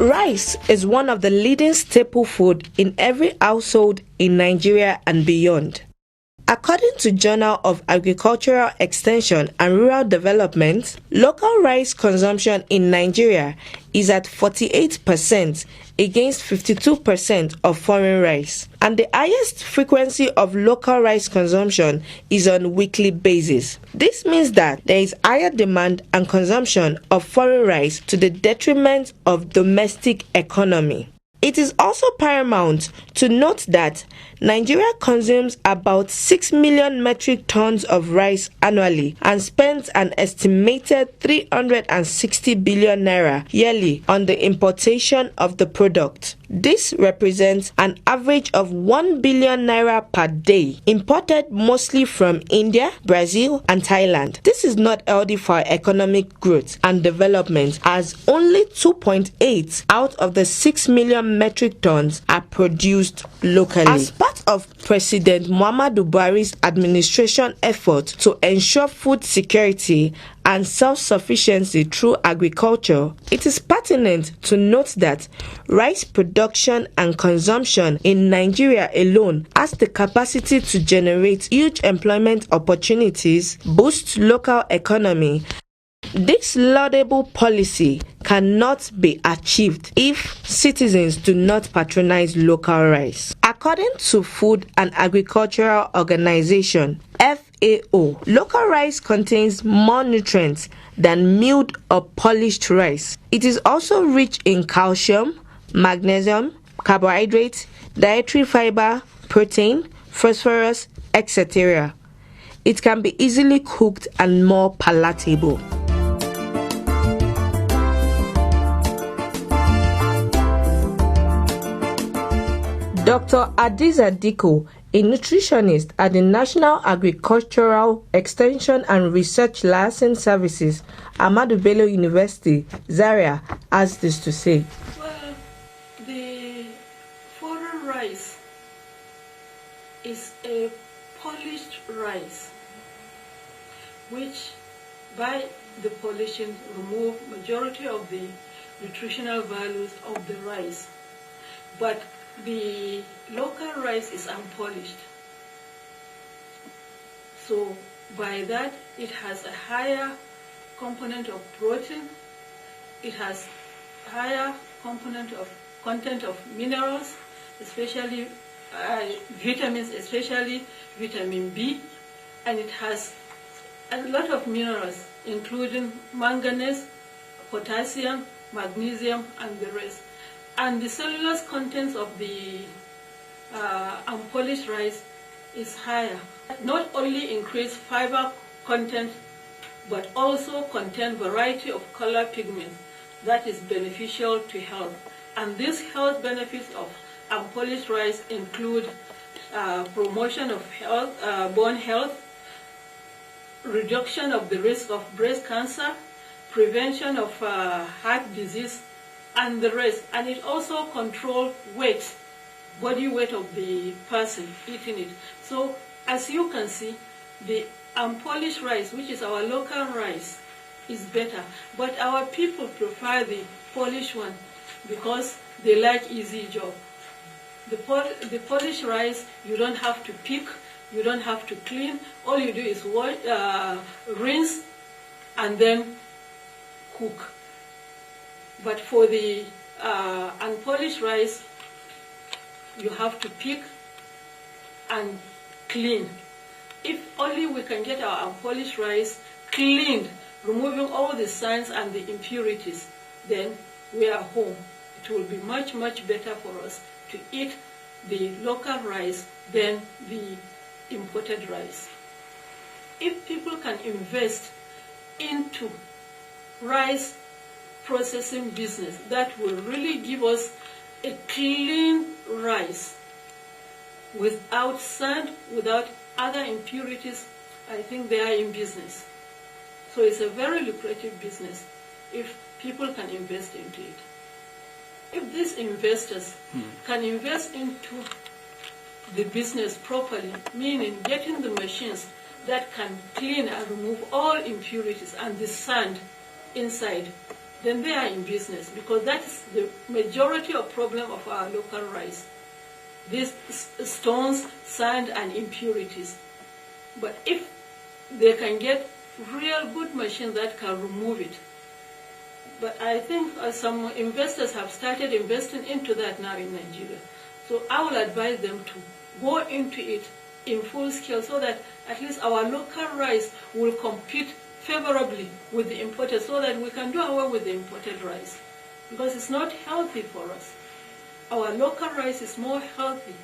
Rice is one of the leading staple food in every household in Nigeria and beyond. According to Journal of Agricultural Extension and Rural Development, local rice consumption in Nigeria is at 48% against 52% of foreign rice, and the highest frequency of local rice consumption is on weekly basis. This means that there is higher demand and consumption of foreign rice to the detriment of domestic economy. It is also paramount to note that Nigeria consumes about 6 million metric tons of rice annually and spends an estimated 360 billion naira yearly on the importation of the product. This represents an average of 1 billion naira per day, imported mostly from India, Brazil, and Thailand. This is not healthy for economic growth and development, as only 2.8 out of the 6 million metric tons are produced locally. As part of President Muhammadu Buhari's administration effort to ensure food security and self-sufficiency through agriculture, it is pertinent to note that rice production and consumption in Nigeria alone has the capacity to generate huge employment opportunities, boost local economy. This laudable policy cannot be achieved if citizens do not patronize local rice. According to Food and Agricultural Organization, FAO, local rice contains more nutrients than milled or polished rice. It is also rich in calcium, magnesium, carbohydrates, dietary fiber, protein, phosphorus, etc. It can be easily cooked and more palatable. Dr. Hadiza Dikko, a nutritionist at the National Agricultural Extension and Research Liaison Services, Ahmadu Bello University, Zaria, has this to say. Well, the foreign rice is a polished rice, which by the polishing remove majority of the nutritional values of the rice. But the local rice is unpolished. So by that, it has a higher component of protein, it has higher content of minerals, especially vitamins, especially vitamin B, and it has a lot of minerals, including manganese, potassium, magnesium, and the rest. And the cellulose contents of the unpolished rice is higher. Not only increase fiber content, but also contain variety of color pigments that is beneficial to health. And these health benefits of unpolished rice include promotion of health, bone health, reduction of the risk of breast cancer, prevention of heart disease, and the rest. And it also controls weight, body weight of the person eating it. So as you can see, the unpolished rice, which is our local rice, is better. But our people prefer the polished one because they like easy job. The polished rice, you don't have to pick, you don't have to clean. All you do is rinse and then cook. But for the unpolished rice, you have to pick and clean. If only we can get our unpolished rice cleaned, removing all the sands and the impurities, then we are home. It will be much, much better for us to eat the local rice than the imported rice. If people can invest into rice processing business, that will really give us a clean rice without sand, without other impurities, I think they are in business. So it's a very lucrative business if people can invest into it. If these investors can invest into the business properly, meaning getting the machines that can clean and remove all impurities and the sand inside, then they are in business, because that is the majority of problem of our local rice. These stones, sand, and impurities. But if they can get real good machines that can remove it. But I think some investors have started investing into that now in Nigeria. So I will advise them to go into it in full scale so that at least our local rice will compete favorably with the imported, so that we can do away with the imported rice. Because it's not healthy for us. Our local rice is more healthy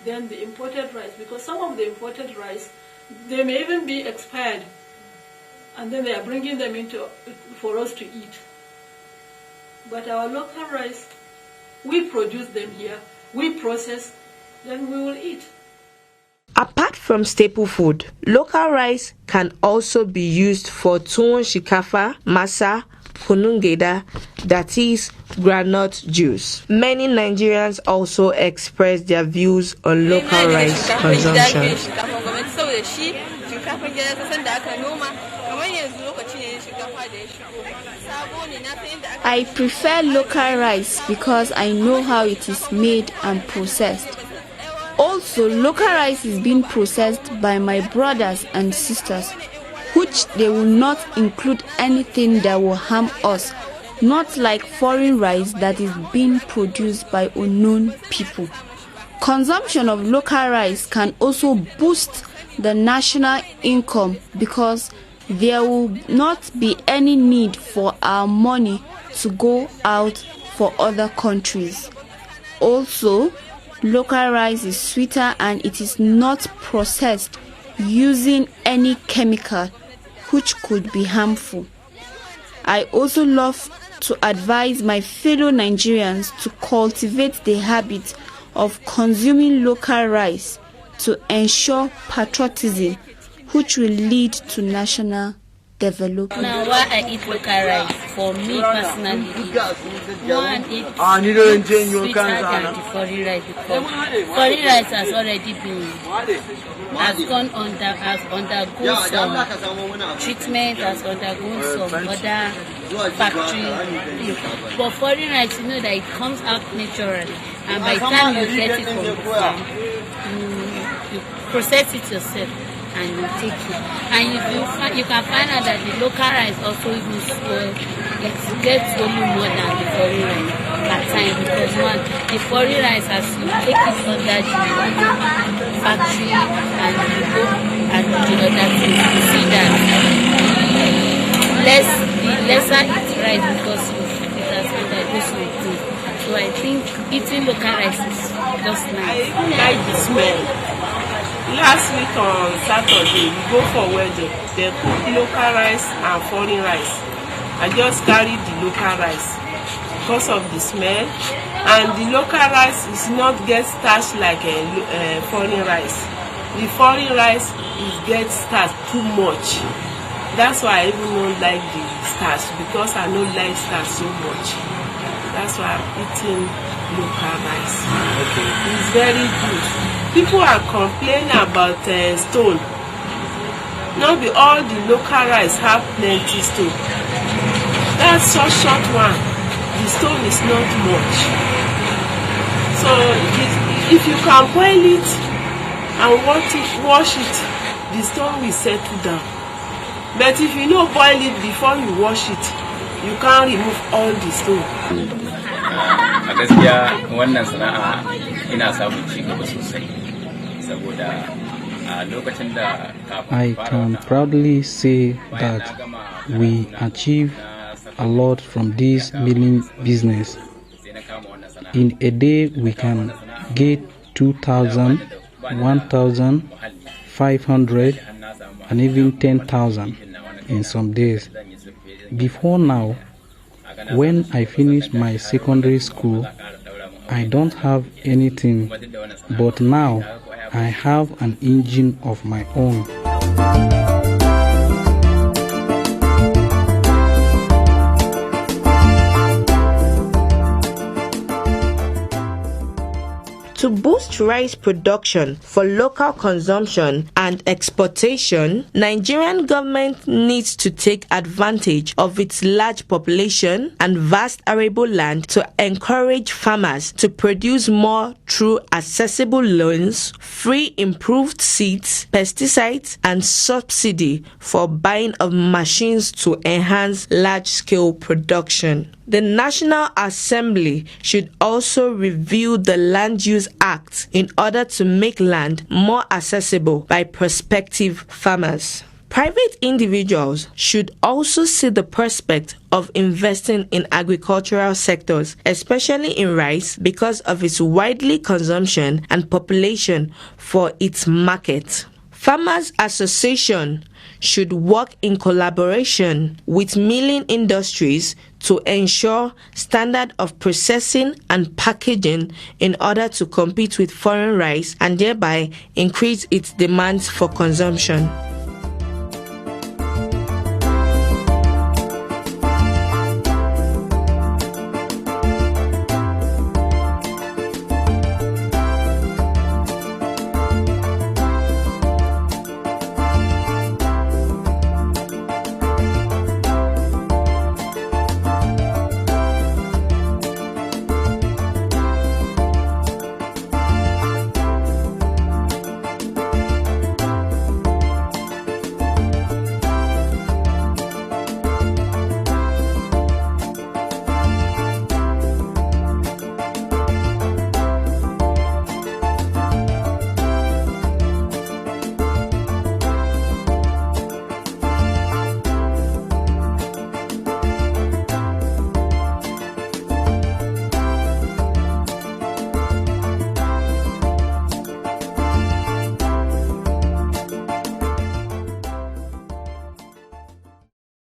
than the imported rice, because some of the imported rice, they may even be expired, and then they are bringing them into for us to eat. But our local rice, we produce them here, we process, then we will eat. Apart from staple food, local rice can also be used for tuwon shikafa, masa, kunun geda, that is, groundnut juice. Many Nigerians also express their views on local rice consumption. I prefer local rice because I know how it is made and processed. Also, local rice is being processed by my brothers and sisters, which they will not include anything that will harm us, not like foreign rice that is being produced by unknown people. Consumption of local rice can also boost the national income because there will not be any need for our money to go out for other countries. Also, local rice is sweeter and it is not processed using any chemical which could be harmful. I also love to advise my fellow Nigerians to cultivate the habit of consuming local rice to ensure patriotism, which will lead to national development. Now, why I eat local rice, for me personally, one, it's sweeter than the foreign rice, because foreign rice has already been, has undergone some treatment, has undergone some other factory. But foreign rice, you know that it comes out naturally, and by the time you get it from the farm, you process it yourself and you take it. And you can find out that the local rice also use it gets only more than the foreign rice at times, because one, the foreign rice, as you take it under the factory and you go and do the other things, you see that the lesser it rice, because it has undergone some things. So I think eating local rice is just nice. I like the smell. Last week on Saturday, we go for wedding. They cook local rice and foreign rice. I just carried the local rice because of the smell, and the local rice is not get starch like a foreign rice. The foreign rice is get starch too much. That's why I even don't like the starch, because I don't like starch so much. That's why I'm eating local rice. Okay. It's very good. People are complaining about stone. Not be all the local rice have plenty stone. That's so short one. The stone is not much. So if you can boil it and wash it, the stone will settle down. But if you don't boil it before you wash it, you can't remove all the stone. A gaskiya wannan sana'a ina samun ci gaba sosai saboda a lokacin da I can proudly say that we achieve a lot from this milling business. In a day we can get 2,000, 1,000, 500 and even 10,000 in some days. Before now, when I finished my secondary school, I don't have anything, but now I have an engine of my own. To boost such rice production for local consumption and exportation, Nigerian government needs to take advantage of its large population and vast arable land to encourage farmers to produce more through accessible loans, free improved seeds, pesticides, and subsidy for buying of machines to enhance large-scale production. The National Assembly should also review the Land Use Act in order to make land more accessible by prospective farmers. Private individuals should also see the prospect of investing in agricultural sectors, especially in rice, because of its widely consumption and population for its market. Farmers Association should work in collaboration with milling industries to ensure standard of processing and packaging in order to compete with foreign rice and thereby increase its demands for consumption.